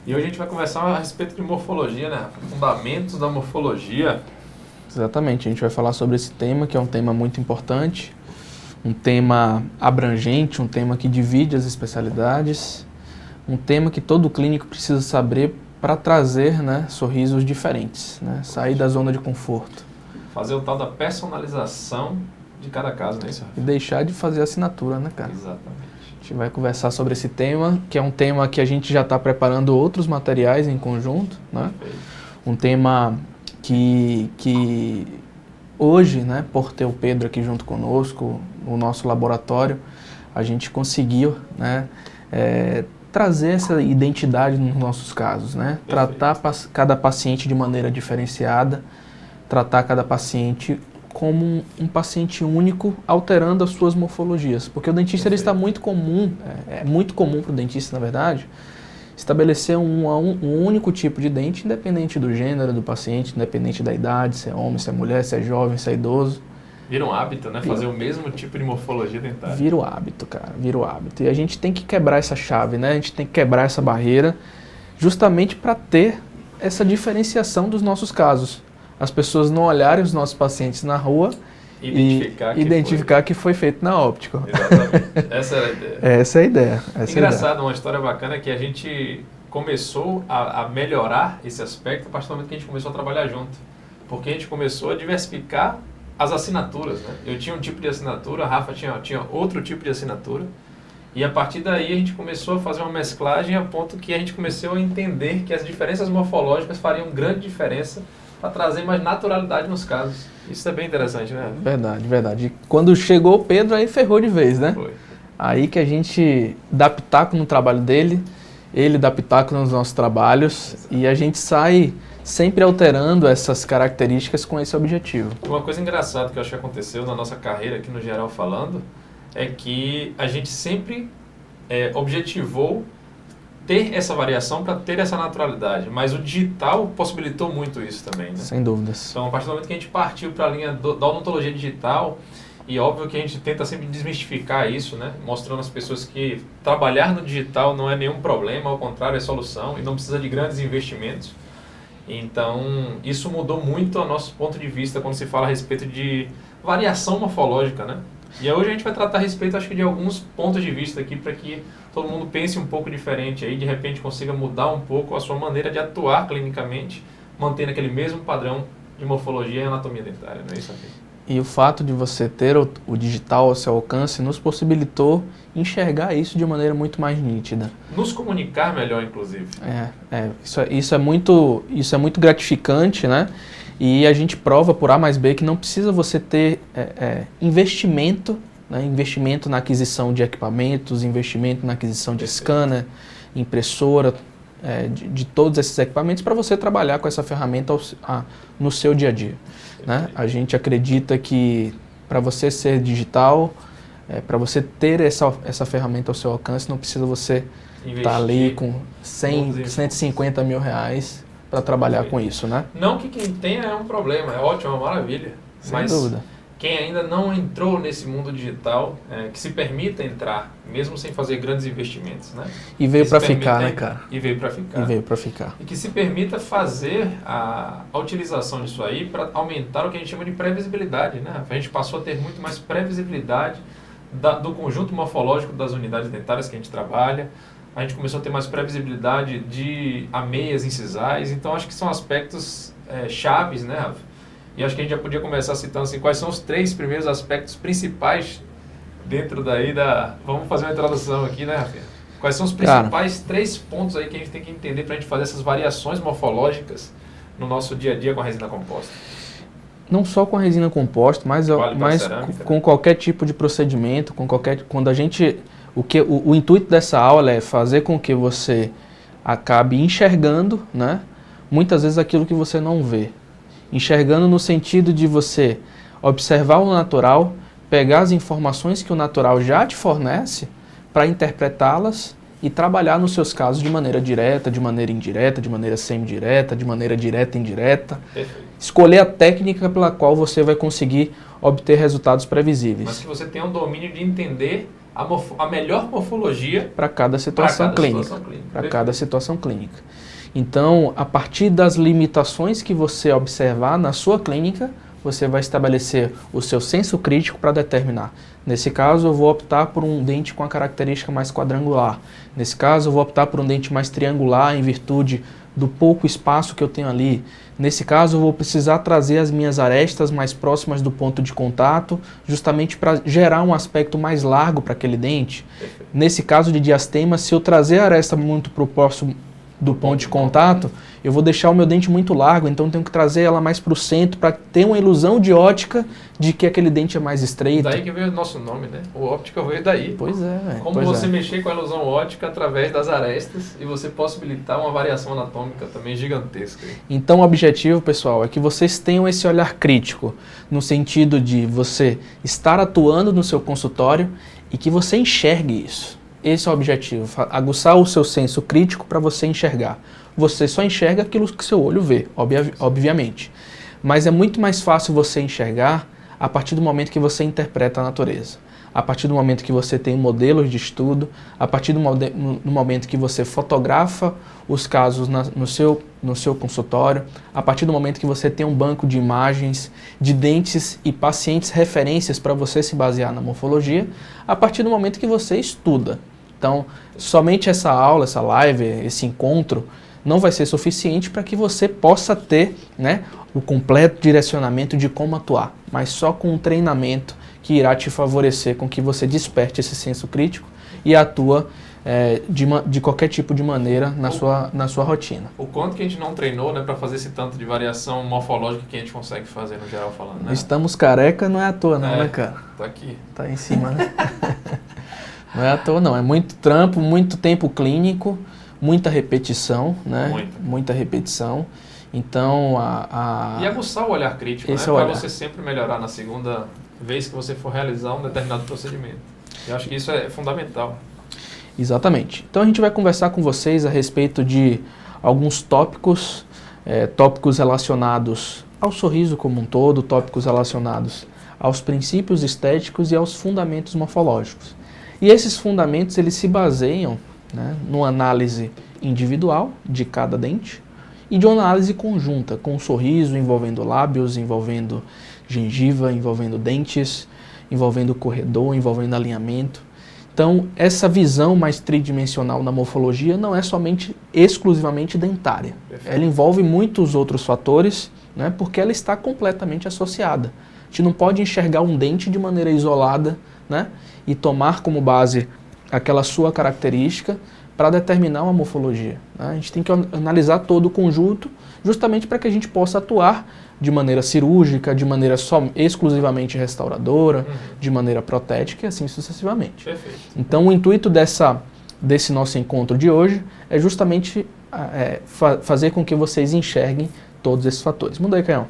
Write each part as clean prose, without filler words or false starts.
E hoje a gente vai conversar a respeito de morfologia, né? Fundamentos da morfologia. Exatamente, a gente vai falar sobre esse tema, que é um tema muito importante, um tema abrangente, um tema que divide as especialidades, um tema que todo clínico precisa saber para trazer, né, sorrisos diferentes, né? Sair da zona de conforto. Fazer o tal da personalização de cada caso, não é isso? E deixar de fazer assinatura, né, cara? Exatamente. A gente vai conversar sobre esse tema, que é um tema que a gente já está preparando outros materiais em conjunto, né? Perfeito. Um tema que hoje, né, por ter o Pedro aqui junto conosco, no nosso laboratório, a gente conseguiu, né, trazer essa identidade nos nossos casos, né? Tratar cada paciente de maneira diferenciada, tratar cada paciente como um paciente único, alterando as suas morfologias. Porque o dentista ele está muito comum, é muito comum para o dentista, na verdade, estabelecer um único tipo de dente, independente do gênero do paciente, independente da idade, se é homem, se é mulher, se é jovem, se é idoso. Vira um hábito, né? Fazer o mesmo tipo de morfologia dentária. Vira o hábito, cara, vira o hábito. E a gente tem que quebrar essa chave, né? A gente tem que quebrar essa barreira justamente para ter essa diferenciação dos nossos casos. As pessoas não olharem os nossos pacientes na rua e identificar que foi feito na óptica. Exatamente. Essa é a ideia. Essa é a ideia. Engraçado, uma história bacana é que a gente começou a melhorar esse aspecto a partir do momento que a gente começou a trabalhar junto. Porque a gente começou a diversificar as assinaturas, né? Eu tinha um tipo de assinatura, a Rafa tinha outro tipo de assinatura. E a partir daí a gente começou a fazer uma mesclagem a ponto que a gente começou a entender que as diferenças morfológicas fariam grande diferença para trazer mais naturalidade nos casos. Isso é bem interessante, né? Verdade, verdade. E quando chegou o Pedro, aí ferrou de vez, né? Foi. Aí que a gente dá pitaco no trabalho dele, ele dá pitaco nos nossos trabalhos. Exato. E a gente sai sempre alterando essas características com esse objetivo. Uma coisa engraçada que eu acho que aconteceu na nossa carreira aqui no geral falando é que a gente sempre objetivou ter essa variação para ter essa naturalidade, mas o digital possibilitou muito isso também, né? Sem dúvidas. Então, a partir do momento que a gente partiu para a linha da odontologia digital, e óbvio que a gente tenta sempre desmistificar isso, né? Mostrando às pessoas que trabalhar no digital não é nenhum problema, ao contrário, é solução e não precisa de grandes investimentos. Então, isso mudou muito o nosso ponto de vista quando se fala a respeito de variação morfológica, né? E hoje a gente vai tratar a respeito, acho que, de alguns pontos de vista aqui para que todo mundo pense um pouco diferente aí, de repente consiga mudar um pouco a sua maneira de atuar clinicamente, mantendo aquele mesmo padrão de morfologia e anatomia dentária, não é isso, Rafinha? E o fato de você ter o digital ao seu alcance nos possibilitou enxergar isso de maneira muito mais nítida. Nos comunicar melhor, inclusive. Isso é muito gratificante, né? E a gente prova por A mais B que não precisa você ter investimento, né? Investimento na aquisição de equipamentos, investimento na aquisição de scanner, impressora, de todos esses equipamentos para você trabalhar com essa ferramenta no seu dia a dia. Né? A gente acredita que para você ser digital, para você ter essa ferramenta ao seu alcance, não precisa você estar ali com 100, 150 mil reais para trabalhar com isso, né? Não que quem tenha é um problema, é ótimo, é uma maravilha. Sem dúvida. Quem ainda não entrou nesse mundo digital, que se permita entrar, mesmo sem fazer grandes investimentos, né? E veio para ficar, né, cara? E veio para ficar. E veio para ficar. E que se permita fazer a utilização disso aí para aumentar o que a gente chama de previsibilidade, né? A gente passou a ter muito mais previsibilidade do conjunto morfológico das unidades dentárias que a gente trabalha. A gente começou a ter mais previsibilidade de ameias incisais. Então, acho que são aspectos chaves, né, Rafa? E acho que a gente já podia começar citando assim, quais são os 3 primeiros aspectos principais dentro daí da... Vamos fazer uma introdução aqui, né, Rafinha? Quais são os principais 3 pontos aí que a gente tem que entender para a gente fazer essas variações morfológicas no nosso dia a dia com a resina composta? Não só com a resina composta, mas com qualquer tipo de procedimento, quando a gente... O intuito dessa aula é fazer com que você acabe enxergando, né, muitas vezes aquilo que você não vê. Enxergando no sentido de você observar o natural, pegar as informações que o natural já te fornece para interpretá-las e trabalhar nos seus casos de maneira direta, de maneira indireta, de maneira semi-direta, de maneira direta e indireta. Perfeito. Escolher a técnica pela qual você vai conseguir obter resultados previsíveis. Mas que você tenha um domínio de entender a melhor morfologia para cada situação clínica. Para cada situação clínica. Então, a partir das limitações que você observar na sua clínica, você vai estabelecer o seu senso crítico para determinar. Nesse caso, eu vou optar por um dente com a característica mais quadrangular. Nesse caso, eu vou optar por um dente mais triangular em virtude do pouco espaço que eu tenho ali. Nesse caso, eu vou precisar trazer as minhas arestas mais próximas do ponto de contato, justamente para gerar um aspecto mais largo para aquele dente. Nesse caso de diastema, se eu trazer a aresta muito próximo do ponto de contato, eu vou deixar o meu dente muito largo, então eu tenho que trazer ela mais para o centro para ter uma ilusão de ótica de que aquele dente é mais estreito. Daí que veio o nosso nome, né? O óptica veio daí. Pois é, velho. Como você mexer com a ilusão ótica através das arestas e você possibilitar uma variação anatômica também gigantesca. Então o objetivo, pessoal, é que vocês tenham esse olhar crítico, no sentido de você estar atuando no seu consultório e que você enxergue isso. Esse é o objetivo, aguçar o seu senso crítico para você enxergar. Você só enxerga aquilo que seu olho vê, obviamente. Mas é muito mais fácil você enxergar a partir do momento que você interpreta a natureza. A partir do momento que você tem modelos de estudo, a partir do momento que você fotografa os casos no seu consultório, a partir do momento que você tem um banco de imagens, de dentes e pacientes referências para você se basear na morfologia, a partir do momento que você estuda. Então, somente essa aula, essa live, esse encontro, não vai ser suficiente para que você possa ter, né, o completo direcionamento de como atuar, mas só com um treinamento que irá te favorecer com que você desperte esse senso crítico e atua de qualquer tipo de maneira na sua rotina. O quanto que a gente não treinou, né, para fazer esse tanto de variação morfológica que a gente consegue fazer no geral falando, né? Estamos careca, não é à toa não, né, cara? Tá aqui. Tá em cima, né? Não é à toa não, é muito trampo, muito tempo clínico, muita repetição, né? Muita repetição. Então, E aguçar o olhar crítico, né? Para você sempre melhorar na segunda vez que você for realizar um determinado procedimento. Eu acho que isso é fundamental. Exatamente. Então a gente vai conversar com vocês a respeito de alguns tópicos, tópicos relacionados ao sorriso como um todo, tópicos relacionados aos princípios estéticos e aos fundamentos morfológicos. E esses fundamentos, eles se baseiam, né, numa análise individual de cada dente e de uma análise conjunta, com o sorriso envolvendo lábios, envolvendo gengiva, envolvendo dentes, envolvendo corredor, envolvendo alinhamento. Então, essa visão mais tridimensional na morfologia não é somente exclusivamente dentária. Perfeito. Ela envolve muitos outros fatores, né, porque ela está completamente associada. A gente não pode enxergar um dente de maneira isolada, né, e tomar como base aquela sua característica para determinar uma morfologia, né? A gente tem que analisar todo o conjunto justamente para que a gente possa atuar de maneira cirúrgica, de maneira exclusivamente restauradora, de maneira protética e assim sucessivamente. Perfeito. Então o intuito desse nosso encontro de hoje é justamente fazer com que vocês enxerguem todos esses fatores. Muda aí, Caião.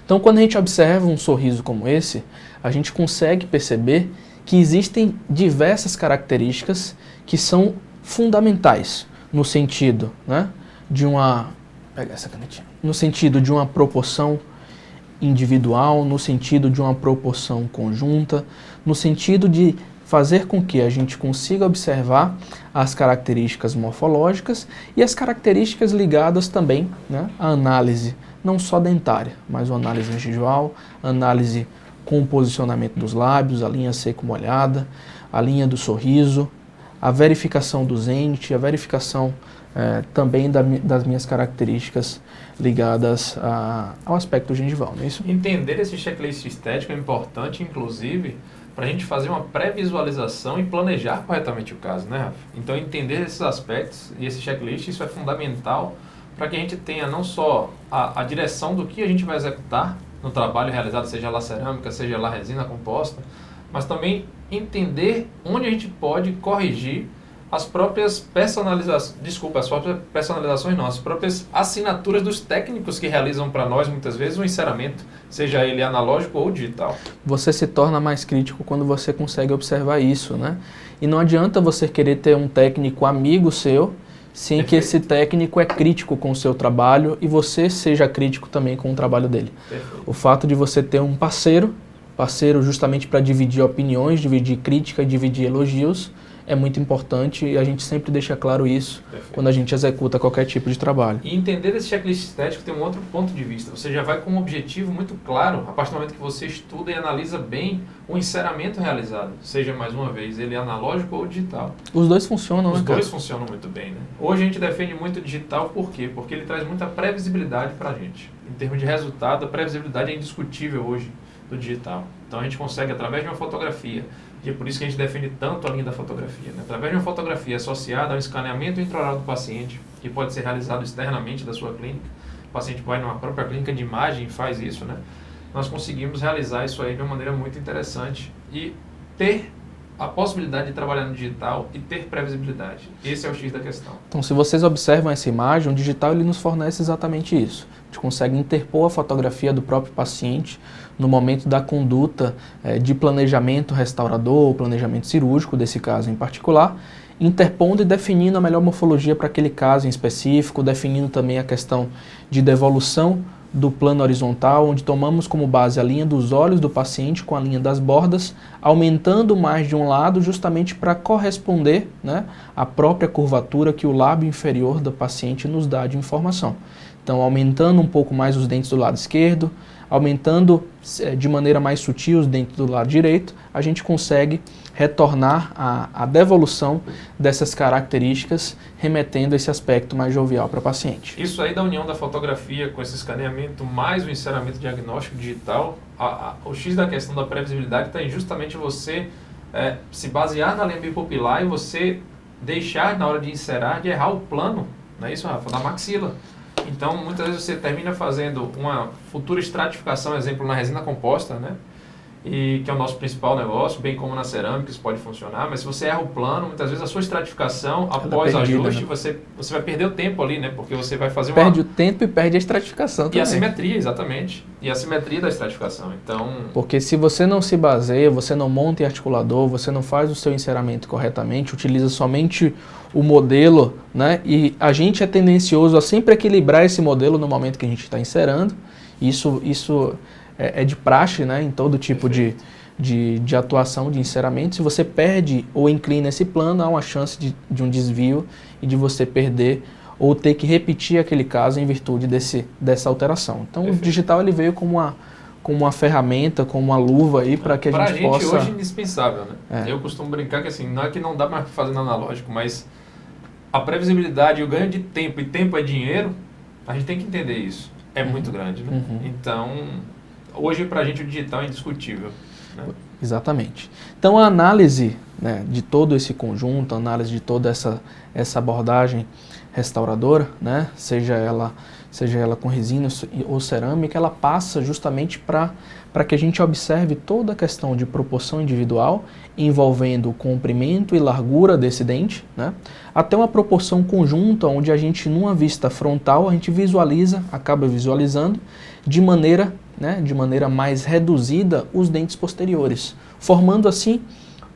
Então quando a gente observa um sorriso como esse, a gente consegue perceber que existem diversas características que são fundamentais no sentido, né, de uma... Pega essa canetinha. No sentido de uma proporção individual, no sentido de uma proporção conjunta, no sentido de fazer com que a gente consiga observar as características morfológicas e as características ligadas também, né, à análise não só dentária, mas uma análise gengival, análise com o posicionamento dos lábios, a linha seco-molhada, a linha do sorriso, a verificação do zente, a verificação também das minhas características ligadas ao aspecto gengival, não é isso? Entender esse checklist estético é importante, inclusive, para a gente fazer uma pré-visualização e planejar corretamente o caso, né, Rafa? Então, entender esses aspectos e esse checklist, isso é fundamental para que a gente tenha não só a direção do que a gente vai executar no trabalho realizado, seja lá cerâmica, seja lá resina composta, mas também entender onde a gente pode corrigir as próprias personalizações nossas, as próprias assinaturas dos técnicos que realizam para nós, muitas vezes, um enceramento, seja ele analógico ou digital. Você se torna mais crítico quando você consegue observar isso, né? E não adianta você querer ter um técnico amigo seu, sem Perfeito. Que esse técnico é crítico com o seu trabalho e você seja crítico também com o trabalho dele. Perfeito. O fato de você ter um parceiro parceiro justamente para dividir opiniões, dividir crítica, dividir elogios, é muito importante e a gente sempre deixa claro isso quando a gente executa qualquer tipo de trabalho. E entender esse checklist estético tem um outro ponto de vista. Você já vai com um objetivo muito claro a partir do momento que você estuda e analisa bem o enceramento realizado, seja, mais uma vez, ele analógico ou digital. Os dois funcionam, Os né, dois cara? funcionam muito bem, né? Hoje a gente defende muito o digital, por quê? Porque ele traz muita previsibilidade para a gente. Em termos de resultado, a previsibilidade é indiscutível hoje do digital. Então a gente consegue, através de uma fotografia, e é por isso que a gente defende tanto a linha da fotografia, né? Através de uma fotografia associada ao escaneamento intraoral do paciente, que pode ser realizado externamente da sua clínica, o paciente vai numa própria clínica de imagem e faz isso, né? Nós conseguimos realizar isso aí de uma maneira muito interessante e ter a possibilidade de trabalhar no digital e ter previsibilidade. Esse é o X da questão. Então, se vocês observam essa imagem, o digital ele nos fornece exatamente isso. A gente consegue interpor a fotografia do próprio paciente no momento da conduta de planejamento restaurador ou planejamento cirúrgico, desse caso em particular, interpondo e definindo a melhor morfologia para aquele caso em específico, definindo também a questão de devolução do plano horizontal, onde tomamos como base a linha dos olhos do paciente com a linha das bordas, aumentando mais de um lado justamente para corresponder, né, à própria curvatura que o lábio inferior do paciente nos dá de informação. Então, aumentando um pouco mais os dentes do lado esquerdo, aumentando de maneira mais sutil os dentes do lado direito, a gente consegue retornar a devolução dessas características, remetendo esse aspecto mais jovial para o paciente. Isso aí da união da fotografia com esse escaneamento, mais o enceramento diagnóstico digital, o X da questão da previsibilidade está em justamente você se basear na linha bipupilar e você deixar, na hora de inserar, de errar o plano, não é isso, Rafa? Da maxila. Então, muitas vezes você termina fazendo uma futura estratificação, exemplo, na resina composta, né? E que é o nosso principal negócio, bem como na cerâmica, isso pode funcionar, mas se você erra o plano, muitas vezes a sua estratificação, após o ajuste, né? você vai perder o tempo ali, né? Porque você vai fazer Perde o tempo e perde a estratificação também. E a simetria, exatamente. E a simetria da estratificação, então... Porque se você não se baseia, você não monta em articulador, você não faz o seu enceramento corretamente, utiliza somente o modelo, né? E a gente é tendencioso a sempre equilibrar esse modelo no momento que a gente está encerando. Isso é de praxe, né, em todo tipo de atuação de enceramento. Se você perde ou inclina esse plano, há uma chance de um desvio e de você perder ou ter que repetir aquele caso em virtude dessa alteração. Então, o digital ele veio como uma ferramenta, como uma luva aí para que a gente possa... Para a gente hoje é indispensável, né? Eu costumo brincar que assim, não é que não dá mais para fazer no analógico, mas a previsibilidade e o ganho de tempo, e tempo é dinheiro, a gente tem que entender isso. É muito grande, né? Então... Hoje, para a gente, o digital é indiscutível. Né? Exatamente. Então, a análise, né, de todo esse conjunto, a análise de toda essa abordagem restauradora, né, seja ela com resina ou cerâmica, ela passa justamente para que a gente observe toda a questão de proporção individual, envolvendo o comprimento e largura desse dente, né, até uma proporção conjunta, onde a gente, numa vista frontal, a gente acaba visualizando de maneira mais reduzida os dentes posteriores, formando assim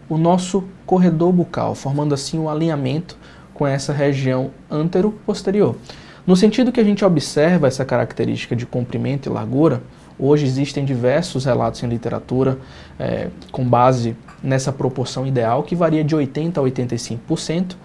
o nosso corredor bucal, formando assim o alinhamento com essa região antero-posterior. No sentido que a gente observa essa característica de comprimento e largura, hoje existem diversos relatos em literatura com base nessa proporção ideal, que varia de 80% a 85%.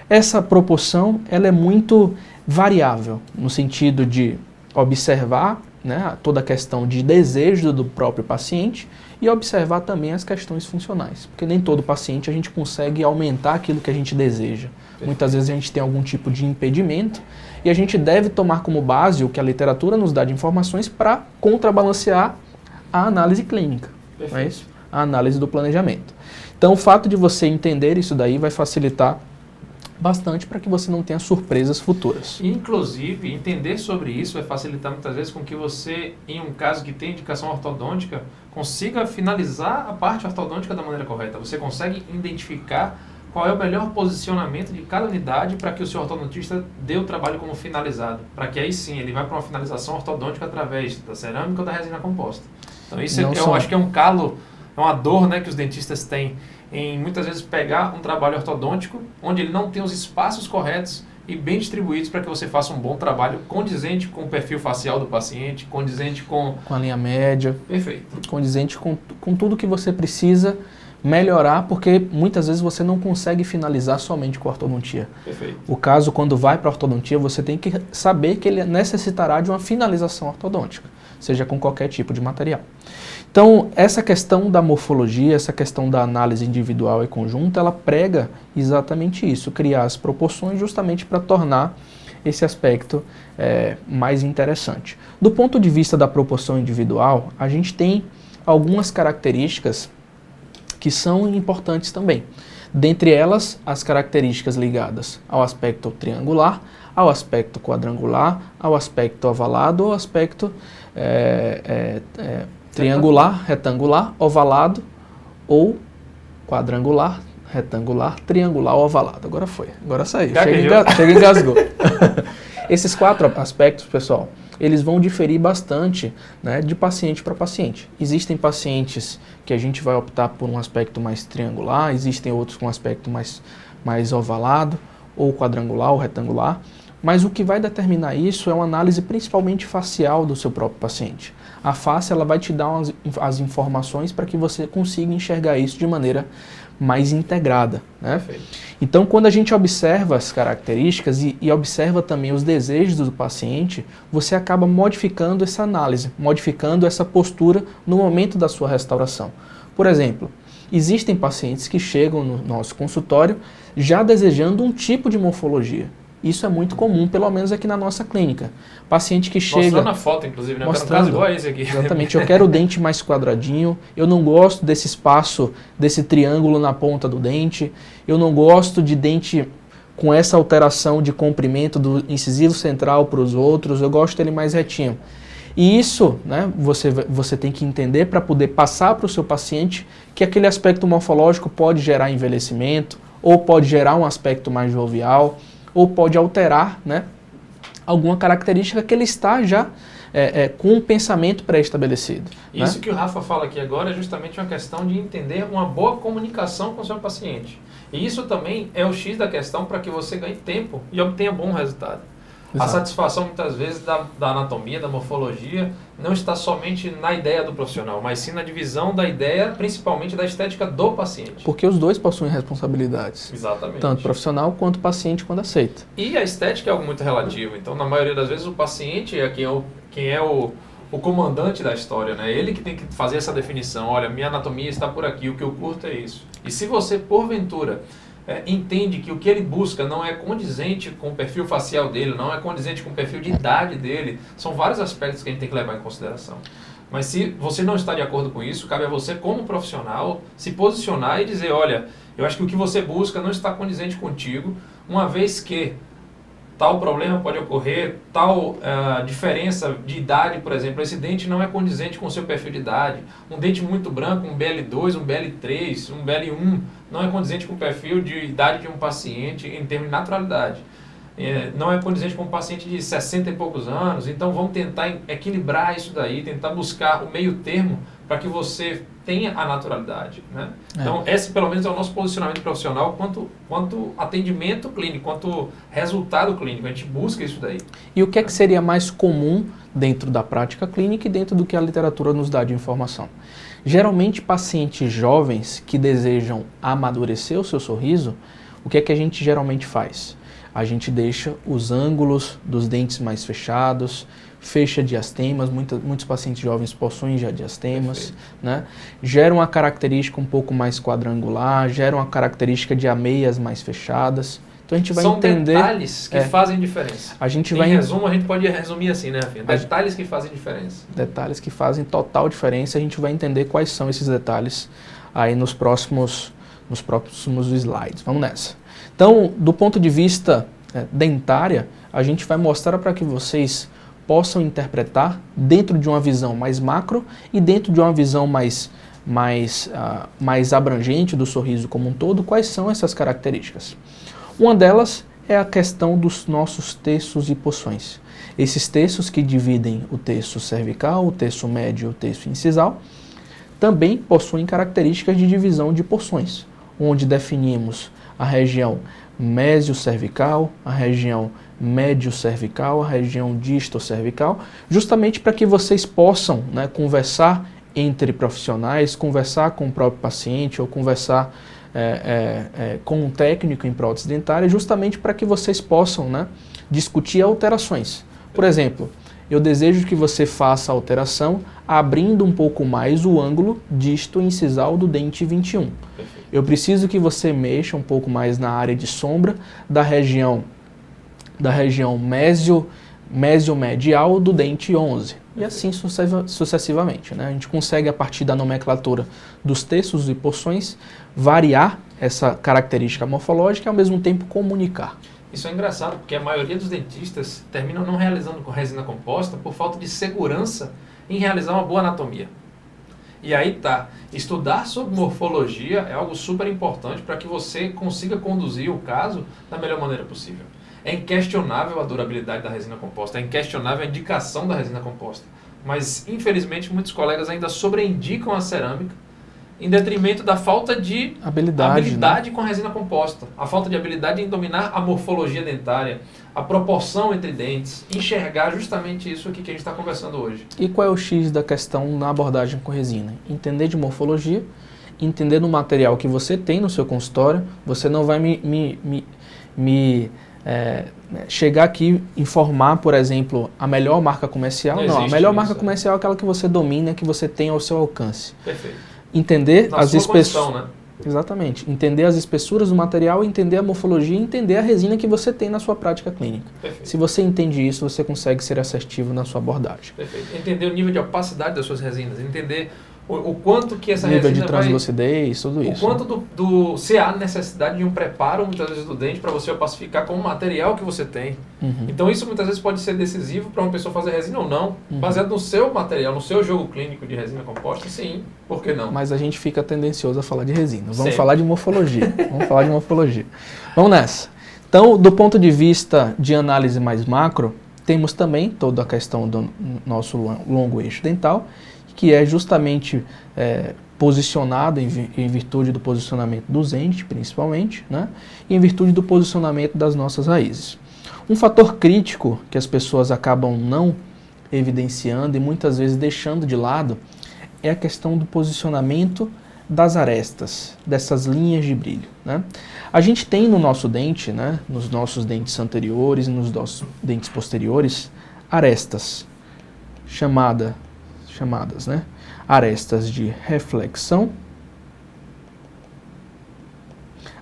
Essa proporção ela é muito variável, no sentido de observar, né, toda a questão de desejo do próprio paciente e observar também as questões funcionais, porque nem todo paciente a gente consegue aumentar aquilo que a gente deseja. Muitas vezes a gente tem algum tipo de impedimento e a gente deve tomar como base o que a literatura nos dá de informações para contrabalancear a análise clínica, não é isso? A análise do planejamento. Então, o fato de você entender isso daí vai facilitar bastante para que você não tenha surpresas futuras. Inclusive, entender sobre isso vai facilitar muitas vezes com que você, em um caso que tem indicação ortodôntica, consiga finalizar a parte ortodôntica da maneira correta. Você consegue identificar qual é o melhor posicionamento de cada unidade para que o seu ortodontista dê o trabalho como finalizado. Para que aí sim, ele vai para uma finalização ortodôntica através da cerâmica ou da resina composta. Então isso eu acho que é um calo, é uma dor, né, que os dentistas têm em muitas vezes pegar um trabalho ortodôntico onde ele não tem os espaços corretos e bem distribuídos para que você faça um bom trabalho condizente com o perfil facial do paciente, condizente com a linha média. Perfeito. Condizente com tudo que você precisa melhorar, porque muitas vezes você não consegue finalizar somente com a ortodontia. Perfeito. O caso, quando vai para a ortodontia, você tem que saber que ele necessitará de uma finalização ortodôntica, seja com qualquer tipo de material. Então, essa questão da morfologia, essa questão da análise individual e conjunta, ela prega exatamente isso, criar as proporções justamente para tornar esse aspecto mais interessante. Do ponto de vista da proporção individual, a gente tem algumas características que são importantes também. Dentre elas, as características ligadas ao aspecto triangular, ao aspecto quadrangular, ao aspecto ovalado, ao aspecto triangular, retangular, ovalado ou quadrangular, retangular, triangular, ovalado. Agora foi, agora saiu. Chega e engasgou. Esses 4 aspectos, pessoal, eles vão diferir bastante, né, de paciente para paciente. Existem pacientes que a gente vai optar por um aspecto mais triangular, existem outros com um aspecto mais ovalado, ou quadrangular, ou retangular, mas o que vai determinar isso é uma análise principalmente facial do seu próprio paciente. A face ela vai te dar as informações para que você consiga enxergar isso de maneira mais integrada, né? Então, quando a gente observa as características e observa também os desejos do paciente, você acaba modificando essa análise, modificando essa postura no momento da sua restauração. Por exemplo, existem pacientes que chegam no nosso consultório já desejando um tipo de morfologia. Isso é muito comum, pelo menos aqui na nossa clínica. Paciente que chega... Mostrando a foto, inclusive, né? Mostrando, um caso igual a esse aqui. Exatamente, eu quero o dente mais quadradinho, eu não gosto desse espaço, desse triângulo na ponta do dente, eu não gosto de dente com essa alteração de comprimento do incisivo central para os outros, eu gosto dele mais retinho. E isso, né, você tem que entender para poder passar para o seu paciente que aquele aspecto morfológico pode gerar envelhecimento, ou pode gerar um aspecto mais jovial, ou pode alterar, né, alguma característica que ele está já com um pensamento pré-estabelecido. Isso, né? que o Rafa fala aqui agora é justamente uma questão de entender uma boa comunicação com o seu paciente. E isso também é o X da questão para que você ganhe tempo e obtenha bom resultado. Exato. A satisfação, muitas vezes, da anatomia, da morfologia, não está somente na ideia do profissional, mas sim na divisão da ideia, principalmente da estética do paciente. Porque os dois possuem responsabilidades. Exatamente. Tanto profissional quanto paciente quando aceita. E a estética é algo muito relativo. Então, na maioria das vezes, o paciente é quem é o comandante da história, né? Ele que tem que fazer essa definição. Olha, minha anatomia está por aqui, o que eu curto é isso. E se você, porventura... entende que o que ele busca não é condizente com o perfil facial dele, não é condizente com o perfil de idade dele, são vários aspectos que a gente tem que levar em consideração. Mas se você não está de acordo com isso, cabe a você, como profissional, se posicionar e dizer, olha, eu acho que o que você busca não está condizente contigo, uma vez que tal problema pode ocorrer, tal diferença de idade, por exemplo, esse dente não é condizente com o seu perfil de idade. Um dente muito branco, um BL2, um BL3, um BL1, não é condizente com o perfil de idade de um paciente em termos de naturalidade. Não é condizente com um paciente de 60 e poucos anos, então vamos tentar equilibrar isso daí, tentar buscar o meio termo para que você tenha a naturalidade, né? Então, esse pelo menos é o nosso posicionamento profissional quanto atendimento clínico, quanto resultado clínico, a gente busca isso daí. E o que é que seria mais comum dentro da prática clínica e dentro do que a literatura nos dá de informação? Geralmente, pacientes jovens que desejam amadurecer o seu sorriso, o que é que a gente geralmente faz? A gente deixa os ângulos dos dentes mais fechados, fecha diastemas, muitos pacientes jovens possuem já diastemas, né? Gera uma característica um pouco mais quadrangular, gera uma característica de ameias mais fechadas. Então a gente vai entender... São detalhes que fazem diferença. Em resumo, a gente pode resumir assim, né, Rafinha? Detalhes que fazem diferença. Detalhes que fazem total diferença, a gente vai entender quais são esses detalhes aí nos próximos slides. Vamos nessa. Então, do ponto de vista dentária, a gente vai mostrar para que vocês possam interpretar dentro de uma visão mais macro e dentro de uma visão mais abrangente do sorriso como um todo, quais são essas características. Uma delas é a questão dos nossos terços e porções. Esses terços que dividem o terço cervical, o terço médio e o terço incisal, também possuem características de divisão de porções, onde definimos a região mesiocervical, a região médio-cervical, a região distocervical, justamente para que vocês possam, né, conversar entre profissionais, conversar com o próprio paciente ou conversar com um técnico em prótese dentária, justamente para que vocês possam, né, discutir alterações. Por exemplo, eu desejo que você faça a alteração abrindo um pouco mais o ângulo disto-incisal do dente 21. Perfeito. Eu preciso que você mexa um pouco mais na área de sombra da região mesio-medial do dente 11. E assim sucessivamente, né? A gente consegue, a partir da nomenclatura dos terços e porções, variar essa característica morfológica e ao mesmo tempo comunicar. Isso é engraçado, porque a maioria dos dentistas terminam não realizando com resina composta por falta de segurança em realizar uma boa anatomia. E aí tá, estudar sobre morfologia é algo super importante para que você consiga conduzir o caso da melhor maneira possível. É inquestionável a durabilidade da resina composta, é inquestionável a indicação da resina composta. Mas, infelizmente, muitos colegas ainda sobreindicam a cerâmica em detrimento da falta de habilidade, né, com a resina composta. A falta de habilidade em dominar a morfologia dentária, a proporção entre dentes, enxergar justamente isso aqui que a gente está conversando hoje. E qual é o X da questão na abordagem com resina? Entender de morfologia, entender do material que você tem no seu consultório. Você não vai chegar aqui e informar, por exemplo, a melhor marca comercial. Não, a melhor marca comercial é aquela que você domina, que você tem ao seu alcance. Perfeito. Entender na as espessuras, né? Exatamente. Entender as espessuras do material, entender a morfologia, entender a resina que você tem na sua prática clínica. Perfeito. Se você entende isso, você consegue ser assertivo na sua abordagem. Perfeito. Entender o nível de opacidade das suas resinas, entender o quanto que essa nível resina de translucidez, tudo isso. O quanto se há necessidade de um preparo, muitas vezes, do dente para você opacificar com o material que você tem. Uhum. Então isso muitas vezes pode ser decisivo para uma pessoa fazer resina ou não, baseado no seu material, no seu jogo clínico de resina composta, sim, por que não? Mas a gente fica tendencioso a falar de resina. Vamos Sempre. falar de morfologia. Vamos falar de morfologia. Vamos nessa. Então, do ponto de vista de análise mais macro, temos também toda a questão do nosso longo eixo dental, que é justamente posicionado em virtude do posicionamento do dente, principalmente, né? E em virtude do posicionamento das nossas raízes. Um fator crítico que as pessoas acabam não evidenciando e muitas vezes deixando de lado é a questão do posicionamento das arestas, dessas linhas de brilho, né? A gente tem no nosso dente, né, nos nossos dentes anteriores e nos nossos dentes posteriores, arestas, chamadas, né? Arestas de reflexão,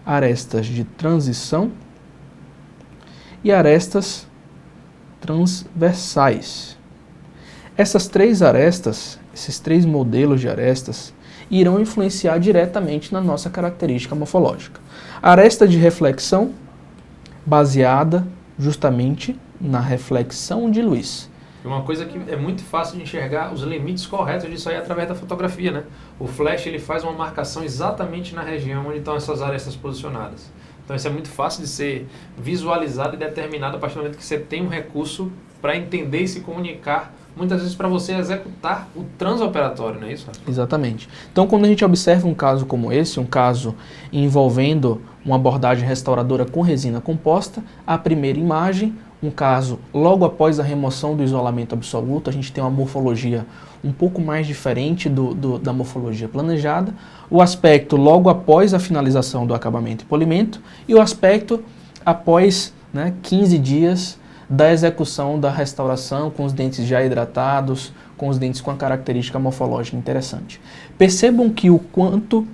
arestas de transição e arestas transversais. Essas três arestas, esses três modelos de arestas, irão influenciar diretamente na nossa característica morfológica. A aresta de reflexão, baseada justamente na reflexão de luz. Uma coisa que é muito fácil de enxergar os limites corretos disso aí através da fotografia, né? O flash, ele faz uma marcação exatamente na região onde estão essas arestas posicionadas. Então isso é muito fácil de ser visualizado e determinado a partir do momento que você tem um recurso para entender e se comunicar, muitas vezes para você executar o transoperatório, não é isso? Exatamente. Então quando a gente observa um caso como esse, um caso envolvendo uma abordagem restauradora com resina composta, a primeira imagem, um caso logo após a remoção do isolamento absoluto, a gente tem uma morfologia um pouco mais diferente da morfologia planejada, o aspecto logo após a finalização do acabamento e polimento e o aspecto após 15 dias da execução da restauração com os dentes já hidratados, com os dentes com a característica morfológica interessante. Percebam que o quanto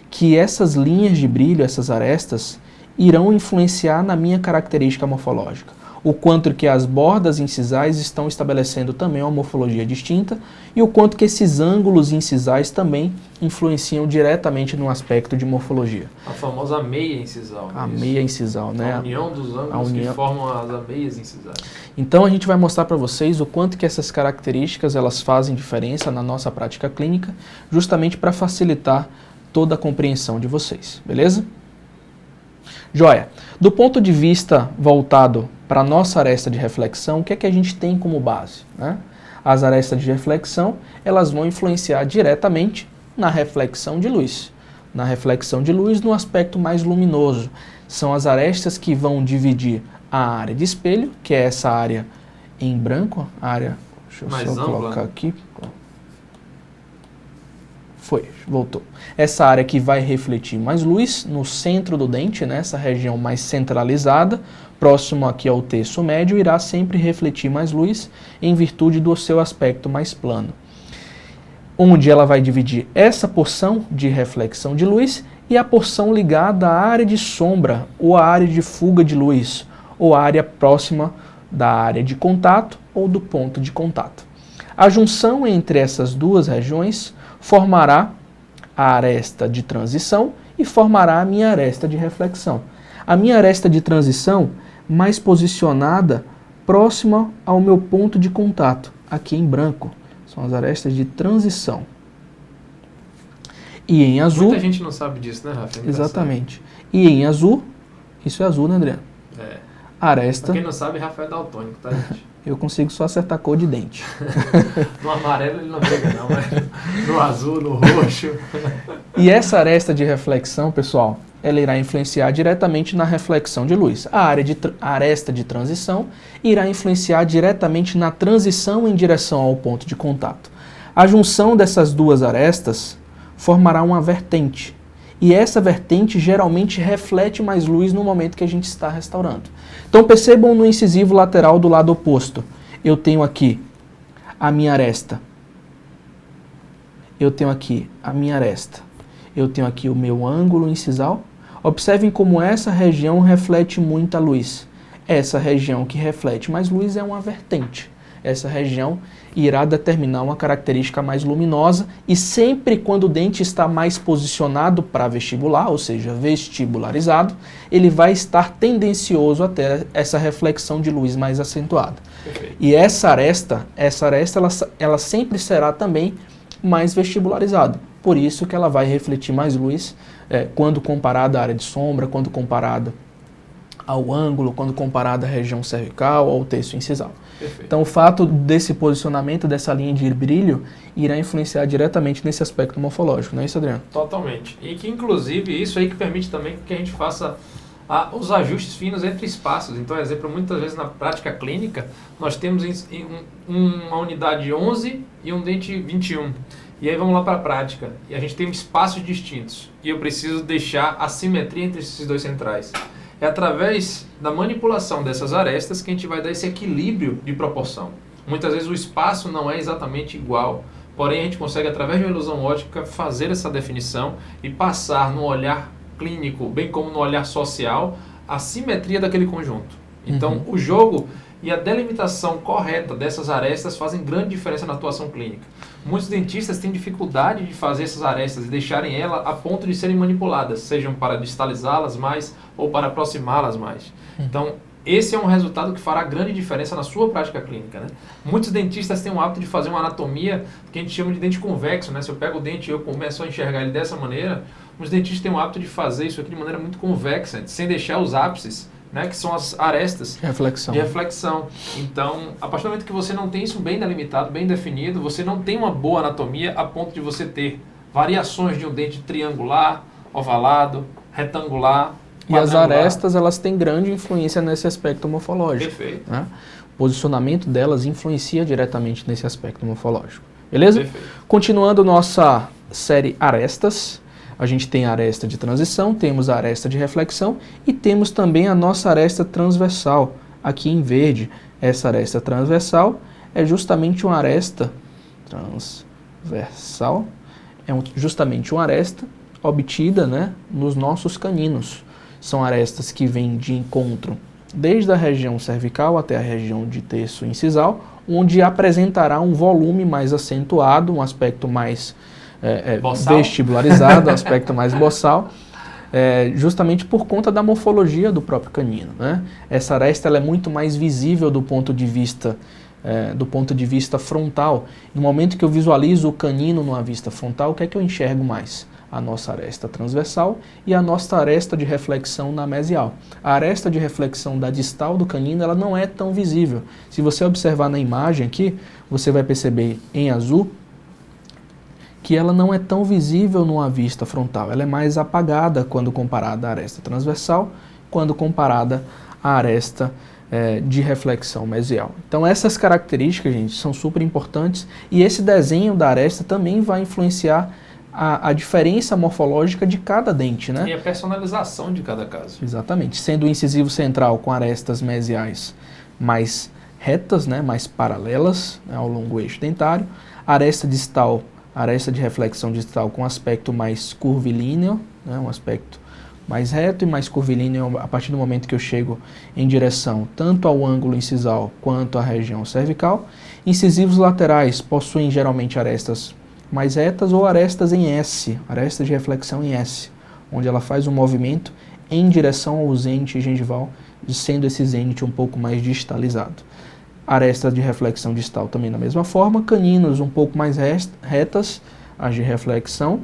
que essas linhas de brilho, essas arestas, irão influenciar na minha característica morfológica. O quanto que as bordas incisais estão estabelecendo também uma morfologia distinta e o quanto que esses ângulos incisais também influenciam diretamente no aspecto de morfologia. A famosa meia incisal. A meia incisal, né? A união dos ângulos que formam as meias incisais. Então a gente vai mostrar para vocês o quanto que essas características elas fazem diferença na nossa prática clínica, justamente para facilitar toda a compreensão de vocês, beleza? Joia, do ponto de vista voltado para a nossa aresta de reflexão, o que é que a gente tem como base, né? As arestas de reflexão, elas vão influenciar diretamente na reflexão de luz. Na reflexão de luz no aspecto mais luminoso. são as arestas que vão dividir a área de espelho, que é essa área em branco, a área, deixa eu mais só ampla. colocar aqui. Voltou. Essa área que vai refletir mais luz no centro do dente, nessa região mais centralizada, próximo aqui ao terço médio, irá sempre refletir mais luz em virtude do seu aspecto mais plano. Onde ela vai dividir essa porção de reflexão de luz e a porção ligada à área de sombra ou à área de fuga de luz, ou à área próxima da área de contato ou do ponto de contato. A junção entre essas duas regiões formará a aresta de transição e formará a minha aresta de reflexão. A minha aresta de transição mais posicionada próxima ao meu ponto de contato, aqui em branco. São as arestas de transição. E em azul... Muita gente não sabe disso, né, Rafa? Exatamente. E em azul, isso é azul, né, Adriano? É. Aresta... Pra quem não sabe, Rafa é daltônico, tá, gente? Eu consigo só acertar cor de dente. No amarelo ele não pega não, mas no azul, no roxo... E essa aresta de reflexão, pessoal, ela irá influenciar diretamente na reflexão de luz. A aresta de transição irá influenciar diretamente na transição em direção ao ponto de contato. A junção dessas duas arestas formará uma vertente. E essa vertente geralmente reflete mais luz no momento que a gente está restaurando. Então percebam no incisivo lateral do lado oposto. Eu tenho aqui a minha aresta. Eu tenho aqui a minha aresta. Eu tenho aqui o meu ângulo incisal. Observem como essa região reflete muita luz. Essa região que reflete mais luz é uma vertente. Essa região irá determinar uma característica mais luminosa e sempre quando o dente está mais posicionado para vestibular, ou seja, vestibularizado, ele vai estar tendencioso a ter essa reflexão de luz mais acentuada. Perfeito. E essa aresta ela sempre será também mais vestibularizada. Por isso que ela vai refletir mais luz quando comparada à área de sombra, quando comparada ao ângulo, quando comparada à região cervical, ao terço incisal. Perfeito. Então o fato desse posicionamento, dessa linha de brilho, irá influenciar diretamente nesse aspecto morfológico, não é isso, Adriano? Totalmente. E que inclusive isso aí que permite também que a gente faça os ajustes finos entre espaços. Então, exemplo, muitas vezes na prática clínica, nós temos uma unidade 11 e um dente 21. E aí vamos lá para a prática. E a gente tem espaços distintos. E eu preciso deixar a simetria entre esses dois centrais. É através da manipulação dessas arestas que a gente vai dar esse equilíbrio de proporção. Muitas vezes o espaço não é exatamente igual, porém a gente consegue, através de uma ilusão ótica, fazer essa definição e passar no olhar clínico, bem como no olhar social, a simetria daquele conjunto. Então, o jogo e a delimitação correta dessas arestas fazem grande diferença na atuação clínica. Muitos dentistas têm dificuldade de fazer essas arestas e deixarem elas a ponto de serem manipuladas, sejam para distalizá-las mais ou para aproximá-las mais. Então, esse é um resultado que fará grande diferença na sua prática clínica, né? Muitos dentistas têm o hábito de fazer uma anatomia que a gente chama de dente convexo, né? Se eu pego o dente e eu começo a enxergar ele dessa maneira, os dentistas têm o hábito de fazer isso aqui de maneira muito convexa, sem deixar os ápices, né, que são as arestas de reflexão. Então, a partir do momento que você não tem isso bem delimitado, bem definido, você não tem uma boa anatomia a ponto de você ter variações de um dente triangular, ovalado, retangular, e as arestas, elas têm grande influência nesse aspecto morfológico. Perfeito. Né? O posicionamento delas influencia diretamente nesse aspecto morfológico. Beleza? Perfeito. Continuando nossa série arestas, a gente tem a aresta de transição, temos a aresta de reflexão e temos também a nossa aresta transversal, aqui em verde. Essa aresta transversal é justamente uma aresta transversal, justamente uma aresta obtida, né, nos nossos caninos. São arestas que vêm de encontro desde a região cervical até a região de terço incisal, onde apresentará um volume mais acentuado, um aspecto mais vestibularizado, aspecto mais boçal, justamente por conta da morfologia do próprio canino, né? Essa aresta ela é muito mais visível do ponto de vista frontal. No momento que eu visualizo o canino numa vista frontal, o que é que eu enxergo mais? A nossa aresta transversal e a nossa aresta de reflexão na mesial. A aresta de reflexão da distal do canino ela não é tão visível. Se você observar na imagem aqui, você vai perceber em azul que ela não é tão visível numa vista frontal, ela é mais apagada quando comparada à aresta transversal quando comparada à aresta de reflexão mesial. Então essas características, gente, são super importantes e esse desenho da aresta também vai influenciar a diferença morfológica de cada dente, né? E a personalização de cada caso. Exatamente. Sendo o incisivo central com arestas mesiais mais retas, né, mais paralelas, né, ao longo do eixo dentário, aresta distal, aresta de reflexão distal com aspecto mais curvilíneo, né, um aspecto mais reto e mais curvilíneo a partir do momento que eu chego em direção tanto ao ângulo incisal quanto à região cervical. Incisivos laterais possuem geralmente arestas mais retas ou arestas em S, arestas de reflexão em S, onde ela faz um movimento em direção ao zênite gengival, sendo esse zênite um pouco mais distalizado. Aresta de reflexão distal também da mesma forma, caninos um pouco mais retas, as de reflexão,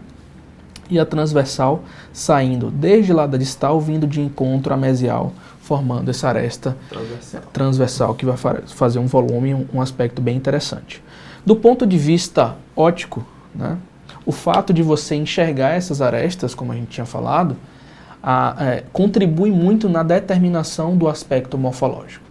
e a transversal saindo desde lá da distal, vindo de encontro à mesial, formando essa aresta transversal que vai fazer um volume, um aspecto bem interessante. Do ponto de vista óptico, né, o fato de você enxergar essas arestas, como a gente tinha falado, contribui muito na determinação do aspecto morfológico,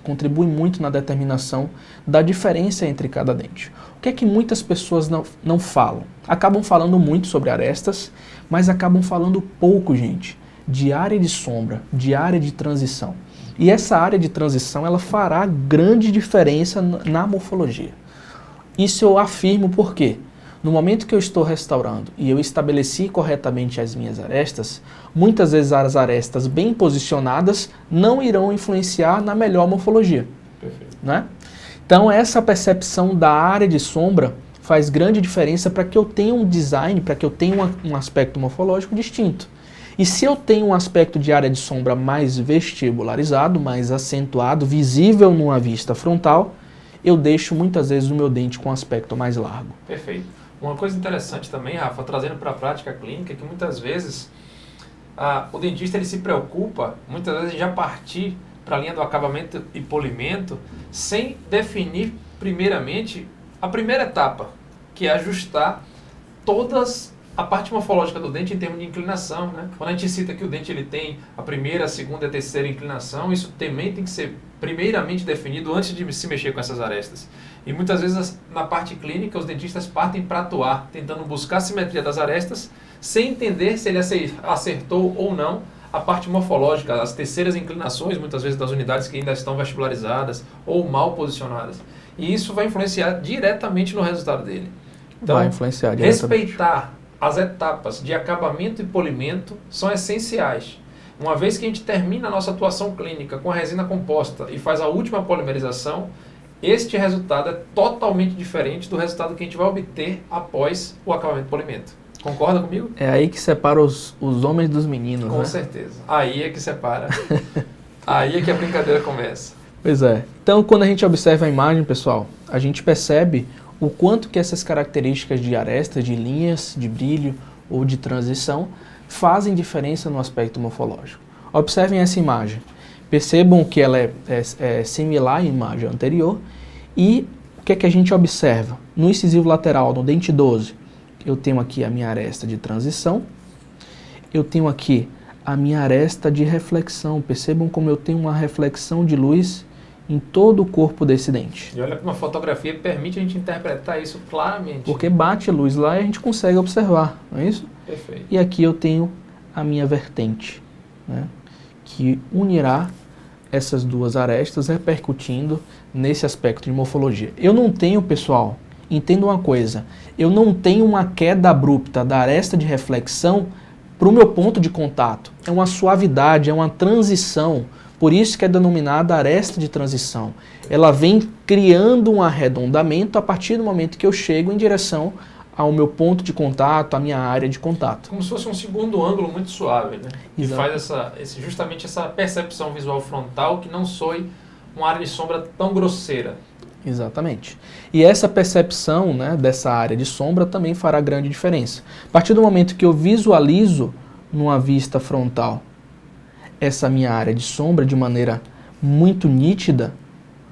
contribui muito na determinação da diferença entre cada dente. O que é que muitas pessoas não falam? Acabam falando muito sobre arestas, mas acabam falando pouco, gente, de área de sombra, de área de transição. E essa área de transição, ela fará grande diferença na morfologia. Isso eu afirmo porque, no momento que eu estou restaurando e eu estabeleci corretamente as minhas arestas, muitas vezes as arestas bem posicionadas não irão influenciar na melhor morfologia. Perfeito. Né? Então essa percepção da área de sombra faz grande diferença para que eu tenha um design, para que eu tenha um aspecto morfológico distinto. E se eu tenho um aspecto de área de sombra mais vestibularizado, mais acentuado, visível numa vista frontal, eu deixo muitas vezes o meu dente com um aspecto mais largo. Perfeito. Uma coisa interessante também, Rafa, trazendo para a prática clínica, é que muitas vezes o dentista ele se preocupa, muitas vezes, em já partir para a linha do acabamento e polimento, sem definir primeiramente a primeira etapa, que é ajustar todas a parte morfológica do dente em termos de inclinação, né? Quando a gente cita que o dente ele tem a primeira, a segunda e a terceira inclinação, isso também tem que ser primeiramente definido antes de se mexer com essas arestas. E muitas vezes na parte clínica os dentistas partem para atuar, tentando buscar a simetria das arestas, sem entender se ele acertou ou não a parte morfológica, as terceiras inclinações, muitas vezes das unidades que ainda estão vestibularizadas ou mal posicionadas. E isso vai influenciar diretamente no resultado dele. Então, vai influenciar diretamente. Respeitar as etapas de acabamento e polimento são essenciais. Uma vez que a gente termina a nossa atuação clínica com a resina composta e faz a última polimerização, este resultado é totalmente diferente do resultado que a gente vai obter após o acabamento e polimento. Concorda comigo? É aí que separa os homens dos meninos, Com né? certeza. Aí é que separa. Aí é que a brincadeira começa. Pois é. Então, quando a gente observa a imagem, pessoal, a gente percebe o quanto que essas características de aresta, de linhas, de brilho ou de transição fazem diferença no aspecto morfológico. Observem essa imagem. Percebam que ela é similar à imagem anterior e o que é que a gente observa? No incisivo lateral, no dente 12, eu tenho aqui a minha aresta de transição, eu tenho aqui a minha aresta de reflexão. Percebam como eu tenho uma reflexão de luz em todo o corpo desse dente. E olha que uma fotografia permite a gente interpretar isso claramente. Porque bate a luz lá e a gente consegue observar, não é isso? Perfeito. E aqui eu tenho a minha vertente, né, que unirá essas duas arestas, repercutindo nesse aspecto de morfologia. Eu não tenho, pessoal, entenda uma coisa, eu não tenho uma queda abrupta da aresta de reflexão para o meu ponto de contato. É uma suavidade, é uma transição. Por isso que é denominada aresta de transição. Ela vem criando um arredondamento a partir do momento que eu chego em direção ao meu ponto de contato, à minha área de contato. Como se fosse um segundo ângulo muito suave, né? Que Exato. faz justamente essa percepção visual frontal que não soe uma área de sombra tão grosseira. Exatamente. E essa percepção, né, dessa área de sombra também fará grande diferença. A partir do momento que eu visualizo numa vista frontal essa minha área de sombra de maneira muito nítida,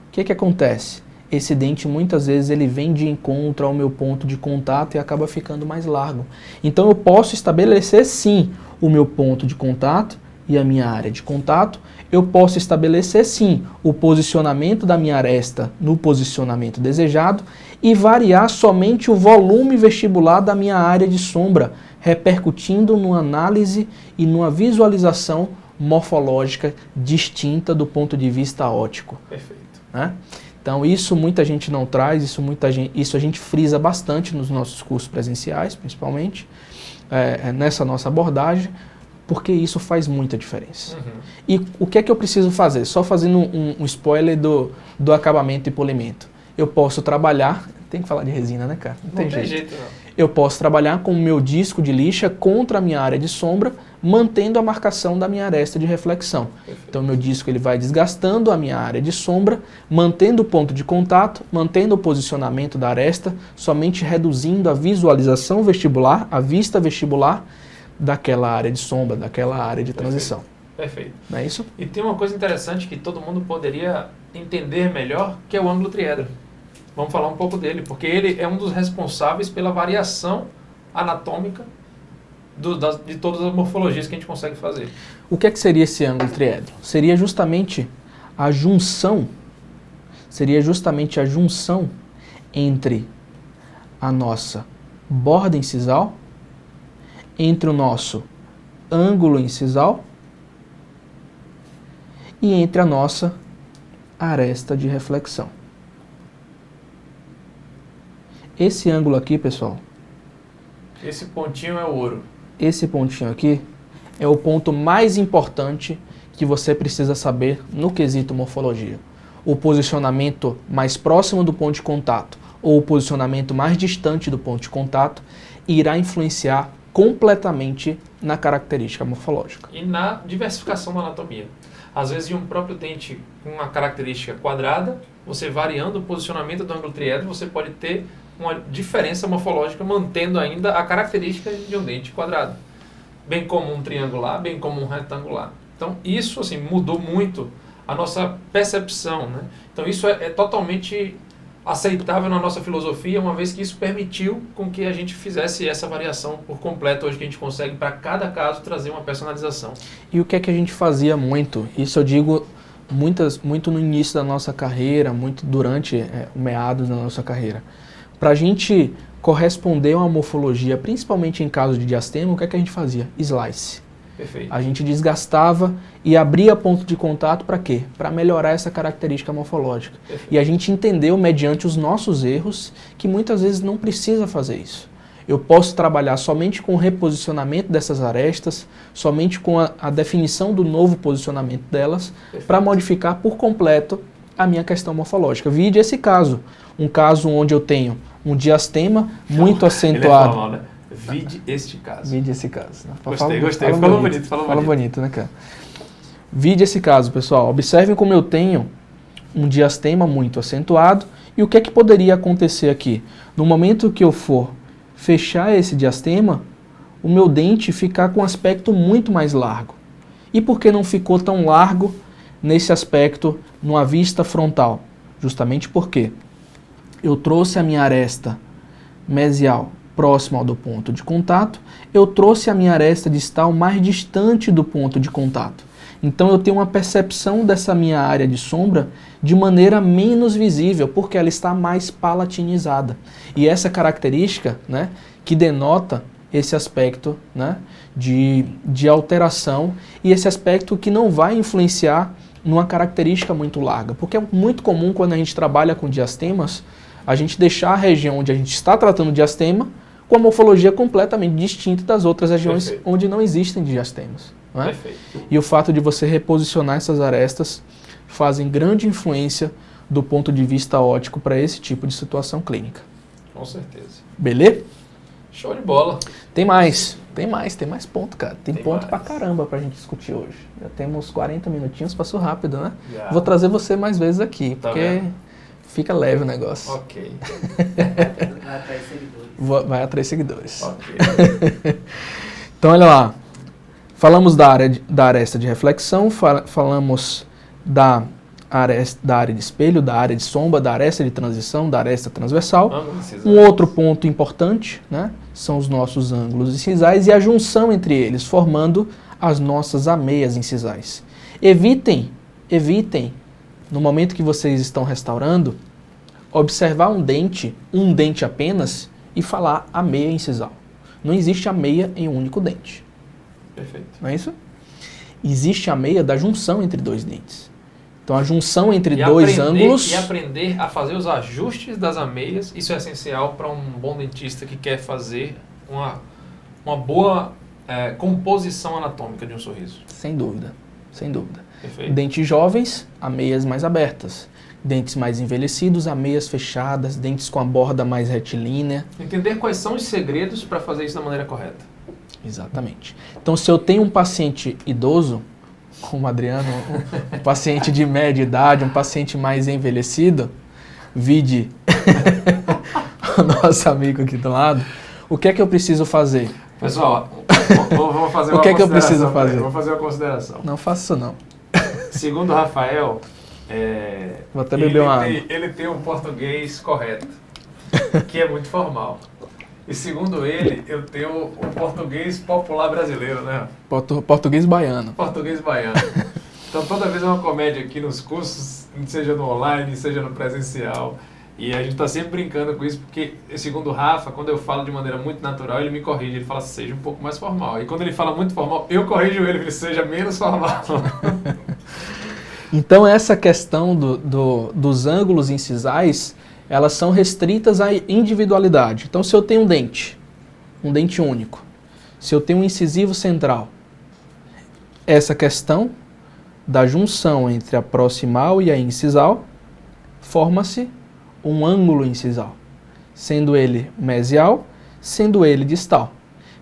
o que acontece? Esse dente muitas vezes ele vem de encontro ao meu ponto de contato e acaba ficando mais largo. Então eu posso estabelecer sim o meu ponto de contato e a minha área de contato, eu posso estabelecer sim o posicionamento da minha aresta no posicionamento desejado e variar somente o volume vestibular da minha área de sombra, repercutindo numa análise e numa visualização morfológica distinta do ponto de vista óptico. Perfeito. Né? Então isso muita gente não traz, isso a gente frisa bastante nos nossos cursos presenciais, principalmente, nessa nossa abordagem, porque isso faz muita diferença. Uhum. E o que é que eu preciso fazer? Só fazendo um spoiler do acabamento e polimento. Eu posso trabalhar, tem que falar de resina, né, cara? Não tem jeito não. Eu posso trabalhar com o meu disco de lixa contra a minha área de sombra, mantendo a marcação da minha aresta de reflexão. Perfeito. Então, meu disco ele vai desgastando a minha área de sombra, mantendo o ponto de contato, mantendo o posicionamento da aresta, somente reduzindo a visualização vestibular, a vista vestibular daquela área de sombra, daquela área de transição. Perfeito. Não é isso? E tem uma coisa interessante que todo mundo poderia entender melhor, que é o ângulo triedro. Vamos falar um pouco dele, porque ele é um dos responsáveis pela variação anatômica de todas as morfologias que a gente consegue fazer. O que é que seria esse ângulo triedro? Seria justamente a junção entre a nossa borda incisal, entre o nosso ângulo incisal e entre a nossa aresta de reflexão. Esse ângulo aqui, pessoal... Esse pontinho é o ouro. Esse pontinho aqui é o ponto mais importante que você precisa saber no quesito morfologia. O posicionamento mais próximo do ponto de contato ou o posicionamento mais distante do ponto de contato irá influenciar completamente na característica morfológica. E na diversificação da anatomia. Às vezes, em um próprio dente com uma característica quadrada, você variando o posicionamento do ângulo triedro, você pode ter uma diferença morfológica, mantendo ainda a característica de um dente quadrado. Bem como um triangular, bem como um retangular. Então, isso assim, mudou muito a nossa percepção, né? Então, isso é totalmente aceitável na nossa filosofia, uma vez que isso permitiu com que a gente fizesse essa variação por completo, hoje que a gente consegue, para cada caso, trazer uma personalização. E o que é que a gente fazia muito? Isso eu digo muito no início da nossa carreira, muito durante meados da nossa carreira. Para a gente corresponder a uma morfologia, principalmente em caso de diastema, o que é que a gente fazia? Slice. Perfeito. A gente desgastava e abria ponto de contato para quê? Para melhorar essa característica morfológica. Perfeito. E a gente entendeu, mediante os nossos erros, que muitas vezes não precisa fazer isso. Eu posso trabalhar somente com o reposicionamento dessas arestas, somente com a definição do novo posicionamento delas, para modificar por completo a minha questão morfológica. Vide esse caso, um caso onde eu tenho um diastema muito acentuado. Mal, né? Vide este caso. Vide esse caso. Né? Gostei. Falou bonito. Fala bonito, né, cara? Vide esse caso, pessoal. Observem como eu tenho um diastema muito acentuado e o que é que poderia acontecer aqui? No momento que eu for fechar esse diastema, o meu dente ficar com um aspecto muito mais largo. E por que não ficou tão largo nesse aspecto numa vista frontal? Justamente porque eu trouxe a minha aresta mesial próximo ao do ponto de contato, eu trouxe a minha aresta distal mais distante do ponto de contato. Então eu tenho uma percepção dessa minha área de sombra de maneira menos visível, porque ela está mais palatinizada. E essa característica, né, que denota esse aspecto, né, de alteração e esse aspecto que não vai influenciar numa característica muito larga. Porque é muito comum quando a gente trabalha com diastemas, a gente deixar a região onde a gente está tratando de diastema com a morfologia completamente distinta das outras regiões. Perfeito. Onde não existem diastemas. Não é? Perfeito. E o fato de você reposicionar essas arestas fazem grande influência do ponto de vista óptico para esse tipo de situação clínica. Com certeza. Beleza? Show de bola. Tem mais ponto, cara. Tem ponto mais. Pra caramba pra gente discutir hoje. Já temos 40 minutinhos, passou rápido, né? Já. Vou trazer você mais vezes aqui, Tá porque vendo? Fica leve o negócio. Ok. Vai atrair seguidores. Vai atrair seguidores. Ok. Então, olha lá. Falamos da aresta de reflexão, falamos da área de espelho, da área de sombra, da aresta de transição, da aresta transversal. Um outro ponto importante, né, são os nossos ângulos incisais e a junção entre eles, formando as nossas ameias incisais. Evitem, no momento que vocês estão restaurando, observar um dente apenas, e falar ameia incisal. Não existe ameia em um único dente. Perfeito. Não é isso? Existe a ameia da junção entre dois dentes. Então a junção entre dois ângulos... E aprender a fazer os ajustes das ameias, isso é essencial para um bom dentista que quer fazer uma boa composição anatômica de um sorriso. Sem dúvida, sem dúvida. Perfeito. Dentes jovens, ameias mais abertas. Dentes mais envelhecidos, ameias fechadas. Dentes com a borda mais retilínea. Entender quais são os segredos para fazer isso da maneira correta. Exatamente. Então, se eu tenho um paciente idoso, como o Adriano, um paciente de média idade, um paciente mais envelhecido, vide o nosso amigo aqui do lado, o que é que eu preciso fazer? Pessoal, vamos fazer uma consideração. O que é que eu preciso fazer? Vamos fazer uma consideração. Não faço não. Segundo o Rafael, vou até beber uma água. Ele tem um português correto, que é muito formal. E segundo ele, eu tenho o português popular brasileiro, né? Português baiano. Português baiano. Então toda vez é uma comédia aqui nos cursos, seja no online, seja no presencial. E a gente está sempre brincando com isso, porque segundo o Rafa, quando eu falo de maneira muito natural, ele me corrige, ele fala, seja um pouco mais formal. E quando ele fala muito formal, eu corrijo ele, seja menos formal. Então essa questão dos ângulos incisais, elas são restritas à individualidade. Então, se eu tenho um dente único, se eu tenho um incisivo central, essa questão da junção entre a proximal e a incisal, forma-se um ângulo incisal, sendo ele mesial, sendo ele distal.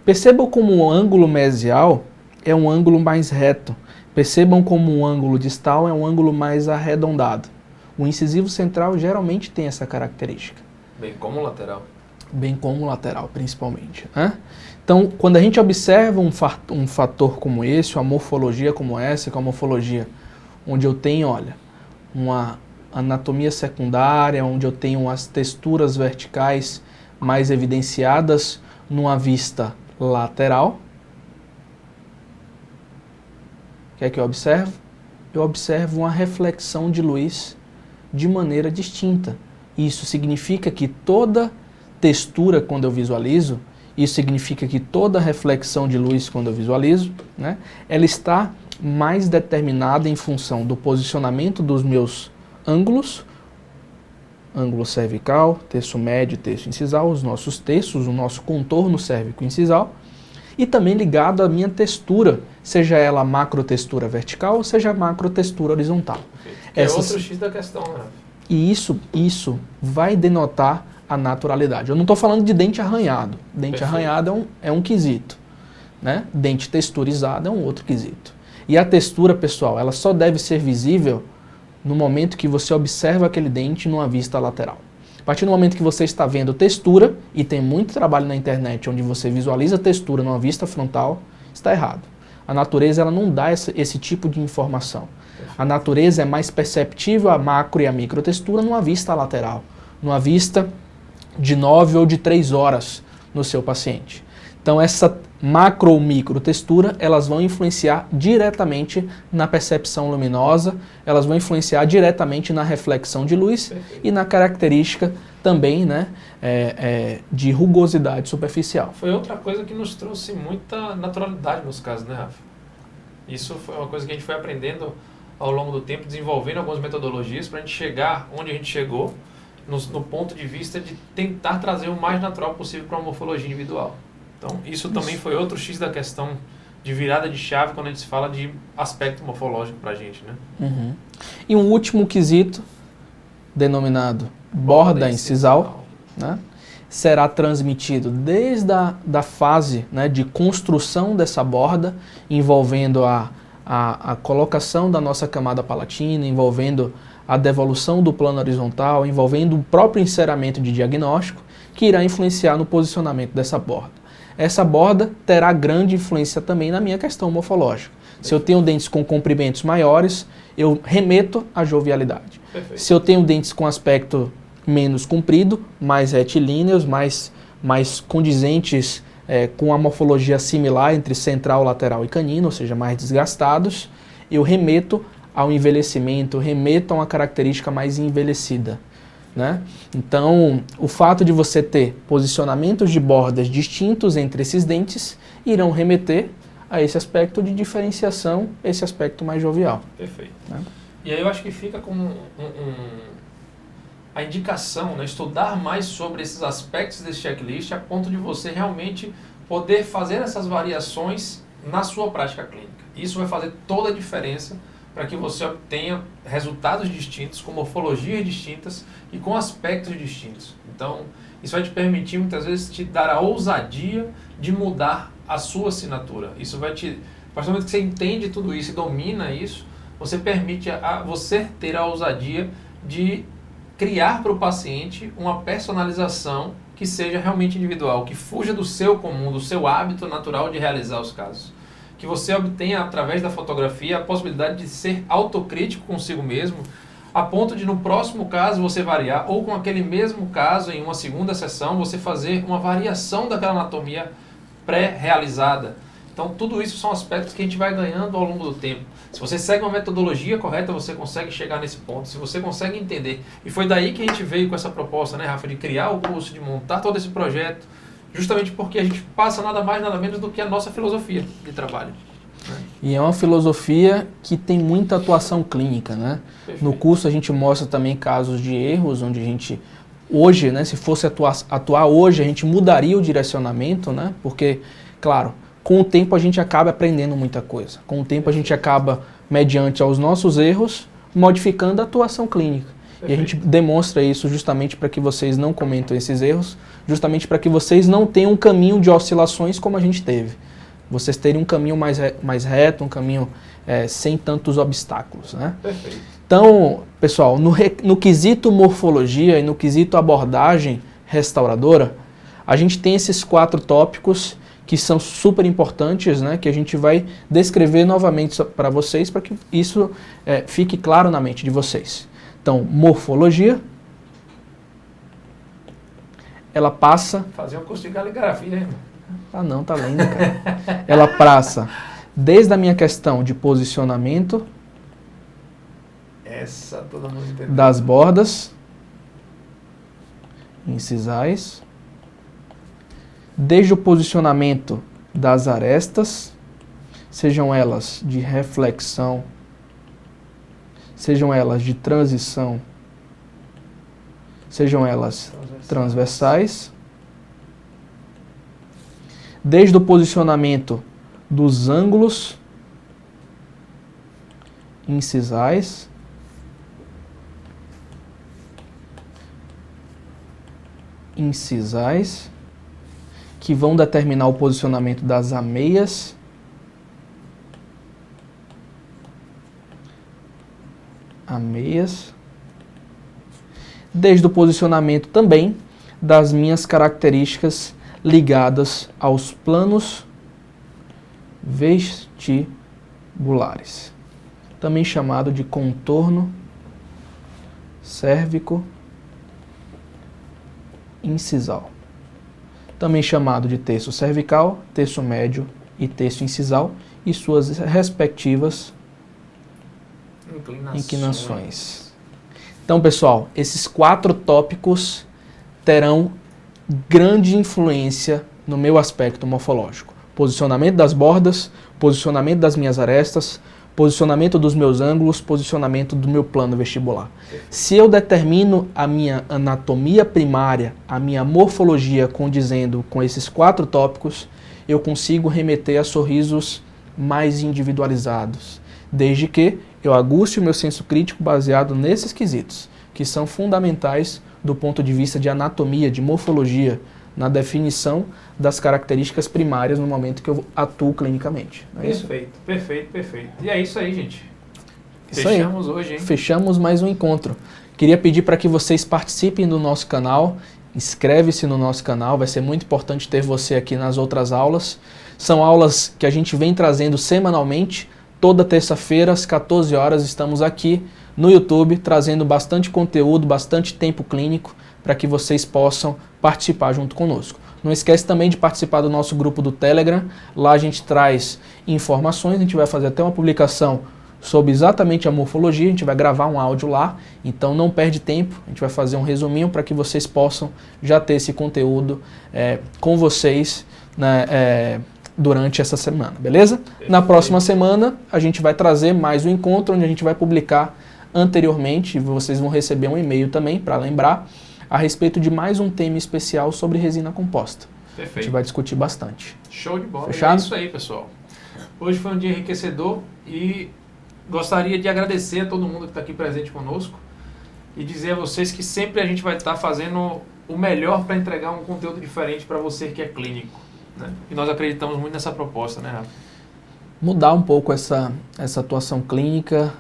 Percebam como o ângulo mesial é um ângulo mais reto. Percebam como um ângulo distal é um ângulo mais arredondado. O incisivo central geralmente tem essa característica. Bem como o lateral. Bem como o lateral, principalmente. Né? Então, quando a gente observa um fator como esse, uma morfologia como essa, com a morfologia onde eu tenho, olha, uma anatomia secundária, onde eu tenho as texturas verticais mais evidenciadas numa vista lateral, o que é que eu observo? Eu observo uma reflexão de luz de maneira distinta. Isso significa que toda textura, quando eu visualizo, isso significa que toda reflexão de luz, quando eu visualizo, né, ela está mais determinada em função do posicionamento dos meus ângulos, ângulo cervical, terço médio, terço incisal, os nossos terços, o nosso contorno cérvico-incisal, e também ligado à minha textura, seja ela macrotextura vertical ou seja macrotextura horizontal. É outro X da questão, né? E isso vai denotar a naturalidade. Eu não estou falando de dente arranhado. Dente Perfeito. Arranhado é um quesito. Né? Dente texturizado é um outro quesito. E a textura, pessoal, ela só deve ser visível no momento que você observa aquele dente numa vista lateral. A partir do momento que você está vendo textura, e tem muito trabalho na internet onde você visualiza textura numa vista frontal, está errado. A natureza ela não dá esse tipo de informação. A natureza é mais perceptível a macro e a microtextura numa vista lateral, numa vista de 9 ou de 3 horas no seu paciente. Então essa macro ou microtextura, elas vão influenciar diretamente na percepção luminosa, elas vão influenciar diretamente na reflexão de luz e na característica também, né, de rugosidade superficial. Foi outra coisa que nos trouxe muita naturalidade nos casos, né, Rafa? Isso foi uma coisa que a gente foi aprendendo ao longo do tempo, desenvolvendo algumas metodologias para a gente chegar onde a gente chegou, no ponto de vista de tentar trazer o mais natural possível para uma morfologia individual. Então, isso também foi outro X da questão de virada de chave quando a gente fala de aspecto morfológico para a gente, né? Uhum. E um último quesito, denominado borda incisal, né, será transmitido desde a fase, né, de construção dessa borda, envolvendo a colocação da nossa camada palatina, envolvendo a devolução do plano horizontal, envolvendo o próprio enceramento de diagnóstico, que irá influenciar no posicionamento dessa borda. Essa borda terá grande influência também na minha questão morfológica. Se eu tenho dentes com comprimentos maiores, eu remeto à jovialidade. Perfeito. Se eu tenho dentes com aspecto menos comprido, mais retilíneos, mais condizentes com a morfologia similar entre central, lateral e canino, ou seja, mais desgastados, eu remeto ao envelhecimento, remeto a uma característica mais envelhecida, né? Então, o fato de você ter posicionamentos de bordas distintos entre esses dentes irão remeter a esse aspecto de diferenciação, esse aspecto mais jovial. Perfeito. Né? E aí eu acho que fica como a indicação, né? Estudar mais sobre esses aspectos desse checklist a ponto de você realmente poder fazer essas variações na sua prática clínica. Isso vai fazer toda a diferença para que você obtenha resultados distintos, com morfologias distintas e com aspectos distintos. Então, isso vai te permitir, muitas vezes, te dar a ousadia de mudar a sua assinatura. Isso vai te... A partir do momento que você entende tudo isso e domina isso, você permite a você ter a ousadia de criar para o paciente uma personalização que seja realmente individual, que fuja do seu comum, do seu hábito natural de realizar os casos. Que você obtenha, através da fotografia, a possibilidade de ser autocrítico consigo mesmo, a ponto de, no próximo caso, você variar, ou com aquele mesmo caso, em uma segunda sessão, você fazer uma variação daquela anatomia pré-realizada. Então, tudo isso são aspectos que a gente vai ganhando ao longo do tempo. Se você segue uma metodologia correta, você consegue chegar nesse ponto. Se você consegue entender. E foi daí que a gente veio com essa proposta, né, Rafa, de criar o curso, de montar todo esse projeto, justamente porque a gente passa nada mais, nada menos do que a nossa filosofia de trabalho. Né? E é uma filosofia que tem muita atuação clínica, né? Perfeito. No curso a gente mostra também casos de erros, onde a gente, hoje, né, se fosse atuar hoje, a gente mudaria o direcionamento, né? Porque, claro, com o tempo a gente acaba aprendendo muita coisa. Com o tempo a gente acaba, mediante aos nossos erros, modificando a atuação clínica. Perfeito. E a gente demonstra isso justamente para que vocês não cometam esses erros, justamente para que vocês não tenham um caminho de oscilações como a gente teve. Vocês terem um caminho mais reto, um caminho sem tantos obstáculos, né? Perfeito. Então, pessoal, no quesito morfologia e no quesito abordagem restauradora, a gente tem esses 4 tópicos que são super importantes, né? Que a gente vai descrever novamente para vocês, para que isso fique claro na mente de vocês. Então, morfologia, ela passa... Fazer um curso de caligrafia, hein? Ah não, tá lindo, cara. Ela passa desde a minha questão de posicionamento, essa todo mundo entendeu, das bordas incisais, desde o posicionamento das arestas, sejam elas de reflexão, sejam elas de transição, sejam elas transversais, desde o posicionamento dos ângulos incisais, que vão determinar o posicionamento das ameias, desde o posicionamento também das minhas características ligadas aos planos vestibulares, também chamado de contorno cérvico incisal, também chamado de terço cervical, terço médio e terço incisal e suas respectivas inclinações. Então, pessoal, esses 4 tópicos terão grande influência no meu aspecto morfológico. Posicionamento das bordas, posicionamento das minhas arestas, posicionamento dos meus ângulos, posicionamento do meu plano vestibular. Se eu determino a minha anatomia primária, a minha morfologia condizendo com esses 4 tópicos, eu consigo remeter a sorrisos mais individualizados, desde que eu aguste o meu senso crítico baseado nesses quesitos, que são fundamentais do ponto de vista de anatomia, de morfologia, na definição das características primárias no momento que eu atuo clinicamente. Não é isso? Perfeito. E é isso aí, gente. Isso Fechamos aí. Hoje, hein? Fechamos mais um encontro. Queria pedir para que vocês participem do nosso canal, inscreve-se no nosso canal, vai ser muito importante ter você aqui nas outras aulas. São aulas que a gente vem trazendo semanalmente, toda terça-feira às 14 horas estamos aqui no YouTube, trazendo bastante conteúdo, bastante tempo clínico, para que vocês possam participar junto conosco. Não esquece também de participar do nosso grupo do Telegram. Lá a gente traz informações, a gente vai fazer até uma publicação sobre exatamente a morfologia, a gente vai gravar um áudio lá, então não perde tempo, a gente vai fazer um resuminho para que vocês possam já ter esse conteúdo com vocês, né, durante essa semana, beleza? Perfeito. Na próxima semana a gente vai trazer mais um encontro onde a gente vai publicar anteriormente, vocês vão receber um e-mail também para lembrar, a respeito de mais um tema especial sobre resina composta. Perfeito. A gente vai discutir bastante. Show de bola. Fechado? É isso aí, pessoal. Hoje foi um dia enriquecedor e gostaria de agradecer a todo mundo que está aqui presente conosco e dizer a vocês que sempre a gente vai estar fazendo o melhor para entregar um conteúdo diferente para você que é clínico, né? E nós acreditamos muito nessa proposta, né, Rafa? Mudar um pouco essa atuação clínica,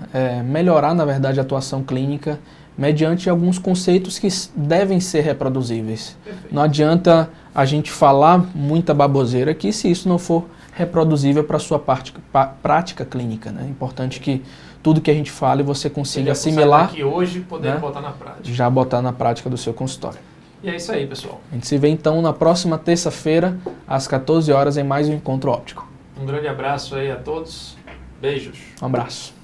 melhorar, na verdade, a atuação clínica mediante alguns conceitos que devem ser reproduzíveis. Perfeito. Não adianta a gente falar muita baboseira aqui se isso não for reproduzível para a sua prática clínica, né? É importante que tudo que a gente fale você consiga assimilar aqui hoje, poder, né, botar na prática. Já botar na prática do seu consultório. E é isso aí, pessoal. A gente se vê então na próxima terça-feira, às 14 horas, em mais um Encontro Óptico. Um grande abraço aí a todos. Beijos. Um abraço.